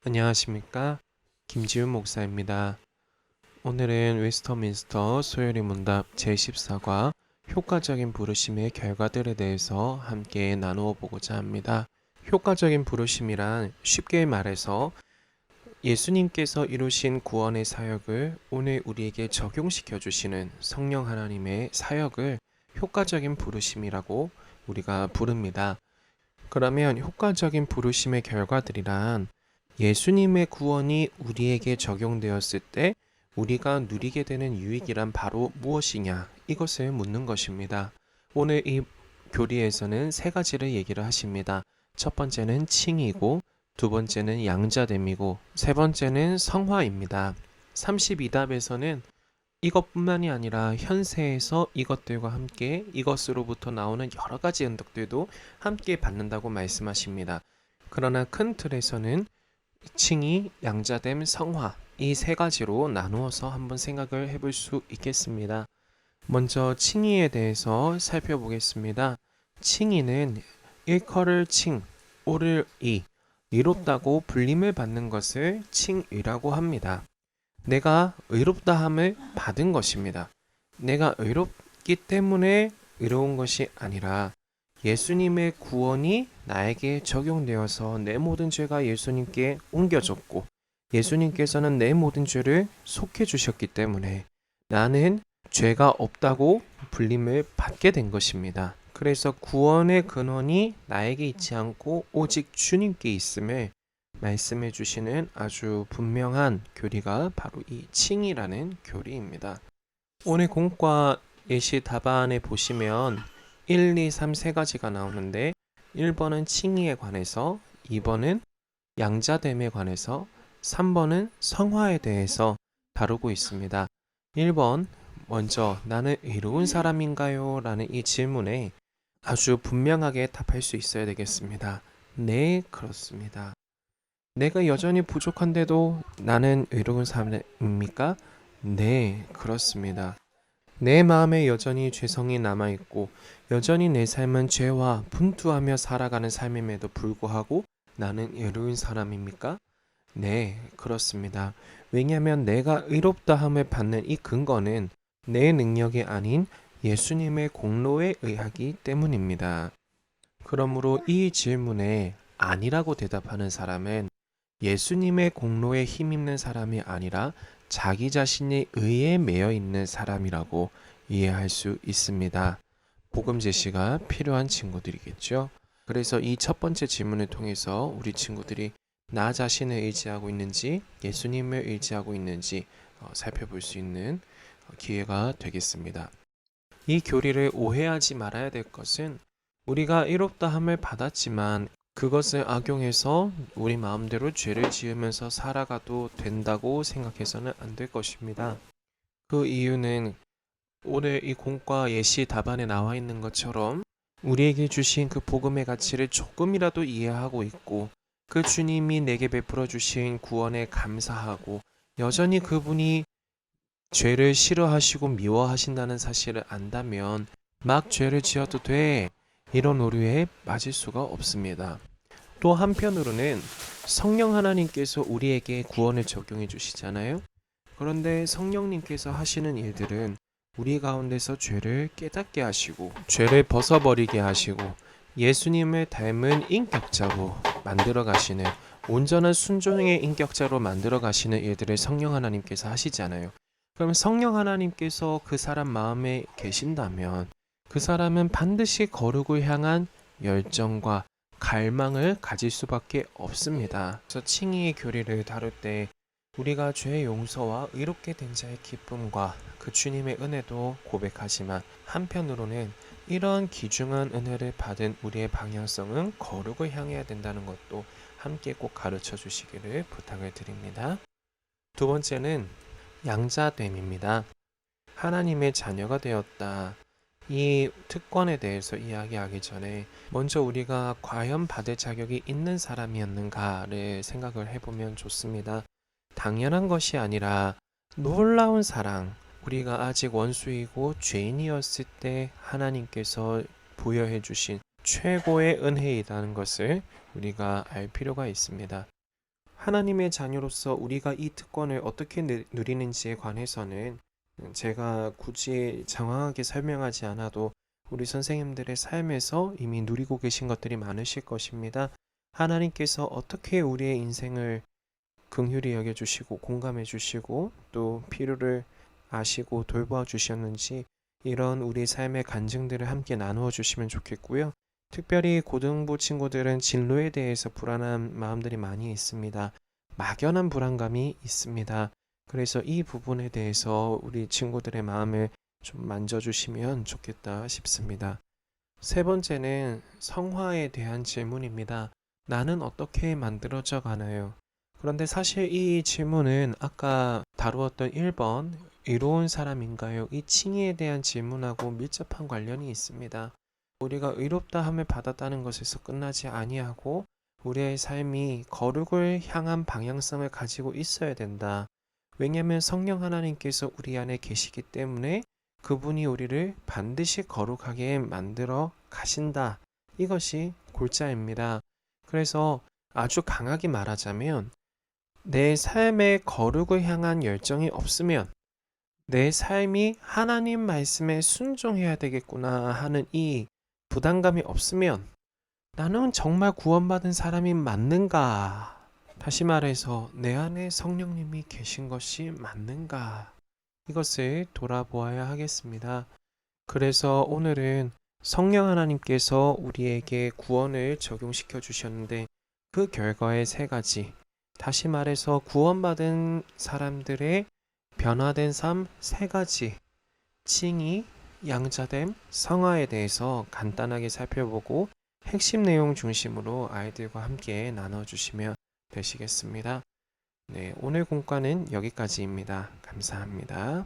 안녕하십니까? 김지훈 목사입니다. 오늘은 웨스터민스터 소요리 문답 제14과 효과적인 부르심의 결과들에 대해서 함께 나누어 보고자 합니다. 효과적인 부르심이란 쉽게 말해서 예수님께서 이루신 구원의 사역을 오늘 우리에게 적용시켜 주시는 성령 하나님의 사역을 효과적인 부르심이라고 우리가 부릅니다. 그러면 효과적인 부르심의 결과들이란 예수님의 구원이 우리에게 적용되었을 때 우리가 누리게 되는 유익이란 바로 무엇이냐? 이것을 묻는 것입니다. 오늘 이 교리에서는 세 가지를 얘기를 하십니다. 첫 번째는 칭이고, 두 번째는 양자됨이고, 세 번째는 성화입니다. 32답에서는 이것뿐만이 아니라 현세에서 이것들과 함께 이것으로부터 나오는 여러 가지 은덕들도 함께 받는다고 말씀하십니다. 그러나 큰 틀에서는 칭의, 양자됨, 성화 이 세 가지로 나누어서 한번 생각을 해볼 수 있겠습니다. 먼저 칭의에 대해서 살펴보겠습니다. 칭의는 일컬을 칭, 오를 이, 의롭다고 불림을 받는 것을 칭의라고 합니다. 내가 의롭다함을 받은 것입니다. 내가 의롭기 때문에 의로운 것이 아니라 예수님의 구원이 나에게 적용되어서 내 모든 죄가 예수님께 옮겨졌고 예수님께서는 내 모든 죄를 속해 주셨기 때문에 나는 죄가 없다고 불림을 받게 된 것입니다. 그래서 구원의 근원이 나에게 있지 않고 오직 주님께 있음을 말씀해 주시는 아주 분명한 교리가 바로 이 칭이라는 교리입니다. 오늘 공과 예시 답안에 보시면 1, 2, 3 세 가지가 나오는데 1번은 칭의에 관해서, 2번은 양자됨에 관해서, 3번은 성화에 대해서 다루고 있습니다. 1번 먼저 나는 의로운 사람인가요? 라는 이 질문에 아주 분명하게 답할 수 있어야 되겠습니다. 네, 그렇습니다. 내가 여전히 부족한데도 나는 의로운 사람입니까? 네, 그렇습니다. 내 마음에 여전히 죄성이 남아있고 여전히 내 삶은 죄와 분투하며 살아가는 삶임에도 불구하고 나는 의로운 사람입니까? 네, 그렇습니다. 왜냐하면 내가 의롭다함을 받는 이 근거는 내 능력이 아닌 예수님의 공로에 의하기 때문입니다. 그러므로 이 질문에 아니라고 대답하는 사람은 예수님의 공로에 힘입는 사람이 아니라 자기 자신의 의에 매여 있는 사람이라고 이해할 수 있습니다. 복음 제시가 필요한 친구들이겠죠. 그래서 이 첫 번째 질문을 통해서 우리 친구들이 나 자신을 의지하고 있는지 예수님을 의지하고 있는지 살펴볼 수 있는 기회가 되겠습니다. 이 교리를 오해하지 말아야 될 것은 우리가 의롭다함을 받았지만 그것을 악용해서 우리 마음대로 죄를 지으면서 살아가도 된다고 생각해서는 안 될 것입니다. 그 이유는 오늘 이 공과 예시 답안에 나와 있는 것처럼 우리에게 주신 그 복음의 가치를 조금이라도 이해하고 있고 그 주님이 내게 베풀어 주신 구원에 감사하고 여전히 그분이 죄를 싫어하시고 미워하신다는 사실을 안다면 막 죄를 지어도 돼 이런 오류에 빠질 수가 없습니다. 또 한편으로는 성령 하나님께서 우리에게 구원을 적용해 주시잖아요. 그런데 성령님께서 하시는 일들은 우리 가운데서 죄를 깨닫게 하시고 죄를 벗어버리게 하시고 예수님을 닮은 인격자로 만들어 가시는 온전한 순종의 인격자로 만들어 가시는 일들을 성령 하나님께서 하시잖아요. 그럼 성령 하나님께서 그 사람 마음에 계신다면 그 사람은 반드시 거룩을 향한 열정과 갈망을 가질 수밖에 없습니다. 그래서 칭의의 교리를 다룰 때 우리가 죄의 용서와 의롭게 된 자의 기쁨과 그 주님의 은혜도 고백하지만 한편으로는 이러한 귀중한 은혜를 받은 우리의 방향성은 거룩을 향해야 된다는 것도 함께 꼭 가르쳐 주시기를 부탁을 드립니다. 두 번째는 양자됨입니다. 하나님의 자녀가 되었다. 이 특권에 대해서 이야기하기 전에 먼저 우리가 과연 받을 자격이 있는 사람이었는가를 생각을 해보면 좋습니다. 당연한 것이 아니라 놀라운 사랑, 우리가 아직 원수이고 죄인이었을 때 하나님께서 부여해 주신 최고의 은혜이라는 것을 우리가 알 필요가 있습니다. 하나님의 자녀로서 우리가 이 특권을 어떻게 누리는지에 관해서는 제가 굳이 장황하게 설명하지 않아도 우리 선생님들의 삶에서 이미 누리고 계신 것들이 많으실 것입니다. 하나님께서 어떻게 우리의 인생을 긍휼히 여겨주시고 공감해 주시고 또 필요를 아시고 돌보아 주셨는지 이런 우리 삶의 간증들을 함께 나누어 주시면 좋겠고요. 특별히 고등부 친구들은 진로에 대해서 불안한 마음들이 많이 있습니다. 막연한 불안감이 있습니다. 그래서 이 부분에 대해서 우리 친구들의 마음을 좀 만져주시면 좋겠다 싶습니다. 세 번째는 성화에 대한 질문입니다. 나는 어떻게 만들어져 가나요? 그런데 사실 이 질문은 아까 다루었던 1번 의로운 사람인가요? 이 칭의에 대한 질문하고 밀접한 관련이 있습니다. 우리가 의롭다 함을 받았다는 것에서 끝나지 아니하고 우리의 삶이 거룩을 향한 방향성을 가지고 있어야 된다. 왜냐하면 성령 하나님께서 우리 안에 계시기 때문에 그분이 우리를 반드시 거룩하게 만들어 가신다. 이것이 골자입니다. 그래서 아주 강하게 말하자면 내 삶의 거룩을 향한 열정이 없으면 내 삶이 하나님 말씀에 순종해야 되겠구나 하는 이 부담감이 없으면 나는 정말 구원받은 사람이 맞는가? 다시 말해서 내 안에 성령님이 계신 것이 맞는가? 이것을 돌아보아야 하겠습니다. 그래서 오늘은 성령 하나님께서 우리에게 구원을 적용시켜 주셨는데 그 결과의 세 가지, 다시 말해서 구원받은 사람들의 변화된 삶 세 가지, 칭의, 양자됨, 성화에 대해서 간단하게 살펴보고 핵심 내용 중심으로 아이들과 함께 나눠주시면 되시겠습니다. 네, 오늘 공과는 여기까지입니다. 감사합니다.